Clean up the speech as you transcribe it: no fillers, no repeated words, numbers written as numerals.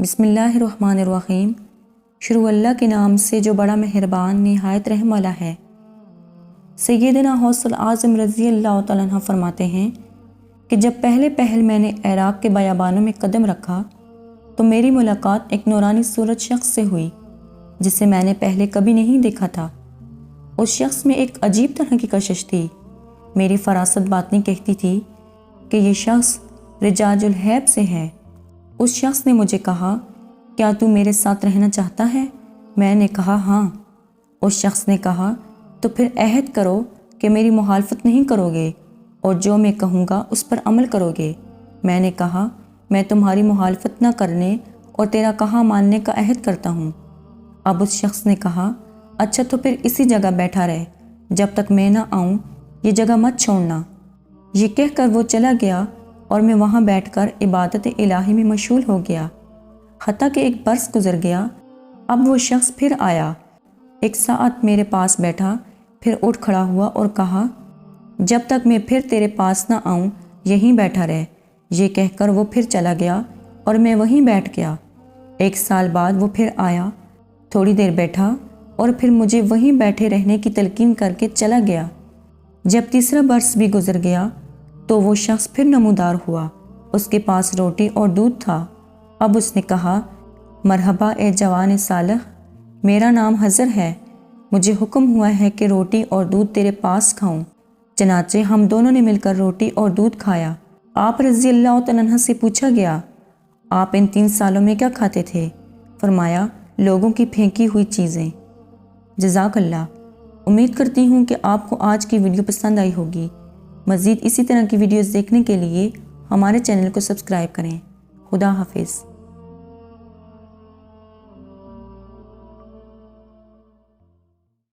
बिस्मिल्लाहिर्रहमानिर्रहीम। शुरू अल्लाह के नाम से जो बड़ा मेहरबान निहायत रहम वाला है। सैयदना गौसुल आज़म रज़ी अल्लाह तआला अन्हु फरमाते हैं कि जब पहल मैंने इराक़ के बयाबानों में कदम रखा तो मेरी मुलाकात एक नूरानी सूरत शख्स से हुई जिसे मैंने पहले कभी नहीं देखा था। उस शख्स में एक अजीब तरह की कशिश थी। मेरी फरासत बातनी कहती थी कि ये शख्स रिजाजुल हैब से है। उस शख्स ने मुझे कहा, क्या तू मेरे साथ रहना चाहता है? मैंने कहा हाँ। उस शख्स ने कहा, तो फिर अहद करो कि मेरी मुखालफत नहीं करोगे और जो मैं कहूँगा उस पर अमल करोगे। मैंने कहा, मैं तुम्हारी मुखालफत न करने और तेरा कहा मानने का अहद करता हूँ। अब उस शख्स ने कहा, अच्छा तो फिर इसी जगह बैठा रहे, जब तक मैं ना आऊँ ये जगह मत छोड़ना। ये कहकर वो चला गया और मैं वहाँ बैठकर इबादत इलाही में मशगूल हो गया। हत्ता कि एक बरस गुजर गया। अब वो शख्स फिर आया, एक साथ मेरे पास बैठा, फिर उठ खड़ा हुआ और कहा, जब तक मैं फिर तेरे पास ना आऊँ यहीं बैठा रहे। ये कहकर वो फिर चला गया और मैं वहीं बैठ गया। एक साल बाद वो फिर आया, थोड़ी देर बैठा और फिर मुझे वहीं बैठे रहने की तलकीन करके चला गया। जब तीसरा बरस भी गुजर गया तो वो शख्स फिर नमूदार हुआ। उसके पास रोटी और दूध था। अब उसने कहा, मरहबा ए जवान सालह, मेरा नाम हज़र है। मुझे हुक्म हुआ है कि रोटी और दूध तेरे पास खाऊं। चनाचे हम दोनों ने मिलकर रोटी और दूध खाया। आप रज़ी अल्लाह तआला अन्हु से पूछा गया, आप इन 3 सालों में क्या खाते थे? फरमाया, लोगों की फेंकी हुई चीज़ें। जज़ाकल्लाह। उम्मीद करती हूँ कि आपको आज की वीडियो पसंद आई होगी। मज़ीद इसी तरह की वीडियोज़ देखने के लिए हमारे चैनल को सब्सक्राइब करें। खुदा हाफिज़।